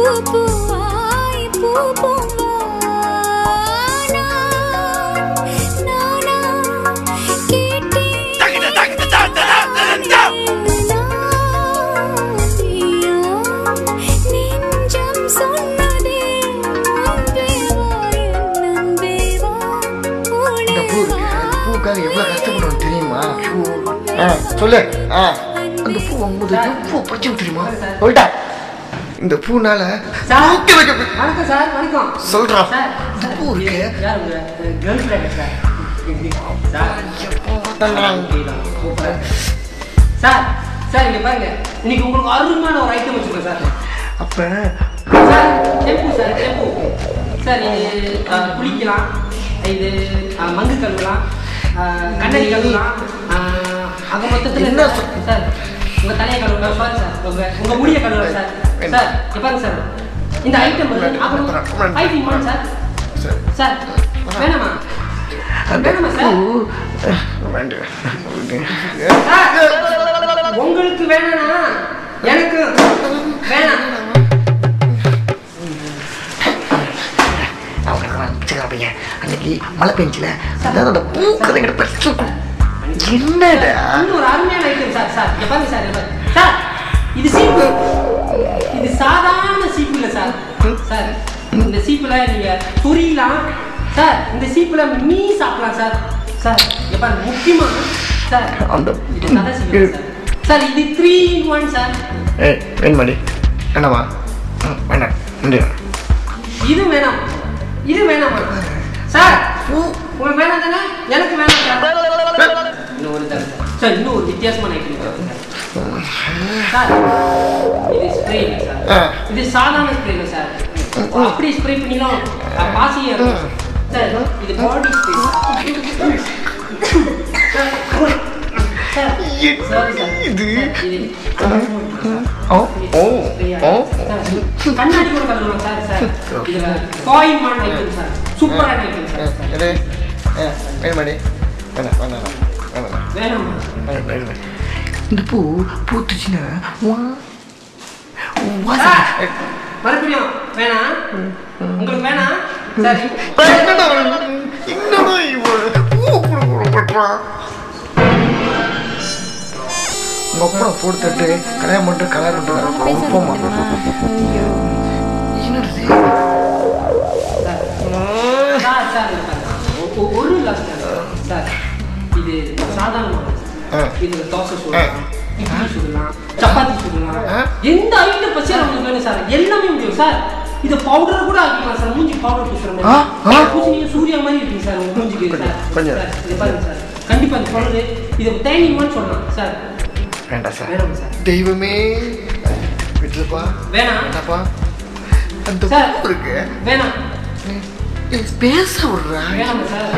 பூவாய் பூ எவ்வளவு கஷ்டப்படுறோம் தெரியுமா? சொல்லு. அந்த பூ வாங்கும்போது பூ பறிச்சு தெரியுமா? சொல்லிட்டா இந்த பூனால சொல்றான். இந்த பூ இருக்கு சார் இங்க பாருங்க, இன்னைக்கு உங்களுக்கு அருமையான ஒரு ஐட்டம் வச்சிருக்கேன் சார். அப்ப சார் டெம்பு சார் இது குளிக்கலாம், இது மங்கு கழுவலாம், கண்ணாடி கழுவலாம், அங்க மொத்தத்தில் என்ன சார் உங்க தலையை கழுவலாம், சாரி சார் உங்க முடியை கழுவலாம் சார். சார் பாருங்க சார் இந்த ஐட்டம் அப்புறம் சார் சார் வேணாமா வேணாமா சார்? உங்களுக்கு வேணானா எனக்கு வேணாம். அன்னைக்கு மழை பெஞ்சில அதாவது பூக்கதைங்கிற என்னடா ஒரு அருமையான ஐட்டம் சார். சார் பாருங்க சார் சார் இது சீப்பு, இது சாதாரண சீப்பு இல்லை சார். சார் இந்த சீப்புல நீங்க சொரியலாம் சார், இந்த சீப்புல மீ சாப்பிடலாம் சார். சார் பாருங்க முக்கியமா சார் இது சாதா சீப்பு சார். சார் இது 3-in-1 சார். வேணுமாடி வேணாமா? வேண்டாம் இது வேணாம் இது வேணாமா சார்? உங்களுக்கு வேணாம் தானே? எனக்கு வேணாம் சார். இன்னும் ஒரு தடவை சார், இன்னும் ஒரு வித்தியாசமான ஐட்டம் சார். இது ஸ்ப்ரே இல்லை சார், இது சாதாரண ஸ்ப்ரே இல்லை சார். அப்படி ஸ்ப்ரே பண்ணிலாம் பாசியே இருக்கும் சார். இது பாடி ஸ்ப்ரே கண்ணாடி கூட கலக்கலாம் சார். சார் இதுல காயின் மான் ஐட்டம் சார், சூப்பரான ஐட்டம் சார். வேணுமாடி? வேணாம். இந்த பூ பூத்துச்சுன்னா மறுபடியும் வேணாம், உங்களுக்கு வேணாம் சார். உங்க அப்பா போட்டு தட்டு கல்யாணம் பண்ணிட்டு கல்யாணம் ஒரு சார் இது சாதாரண இதுல தோசை சுடலாம், இட்லி சுடலாம், சப்பாத்தி சுடலாம், எந்த ஐட்டம் பசியா உங்களுக்கு வேணும் சார் எல்லாமே முடியும் சார். இது பவுடர் கூட ஆக்கிக்கலாம் சார். மூஞ்சி பவுடர் பூசுற மாதிரி பூசினீங்க சூர்யா மாதிரி இருக்கு சார் உங்க மூஞ்சிக்கு சார். இது பாருங்க சார், கண்டிப்பா இது சொல்றது இது தேனிமான்னு சொல்லலாம் சார். வேண்டாம் சார், வேணாம் சார். தெய்வமே விட்டுப்பா. வேணாம்ப்பா. அந்த சார் இருக்கு வேணாம் பேச விடுறா. வேணாம் சார்.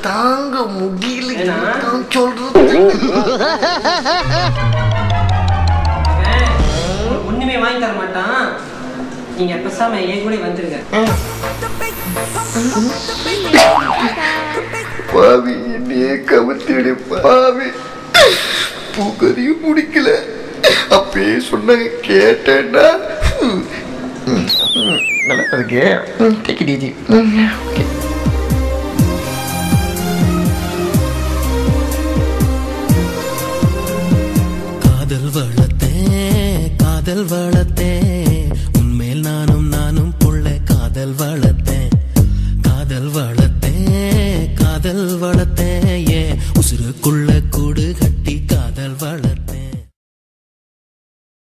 தாங்க முடியல சொல்றது. ஒண்ணுமே வாங்கி தர மாட்டான். நீங்க பேசாம என் கூட வந்துருங்க. பாவி என்னையே கவுத்திடு பாவி. பூக்கதையும் முடிக்கல. அப்பயே சொன்னாங்க கேட்டேன்னா நல்லா இருக்கு. Take it easy. காதல் வளர்த்தேன்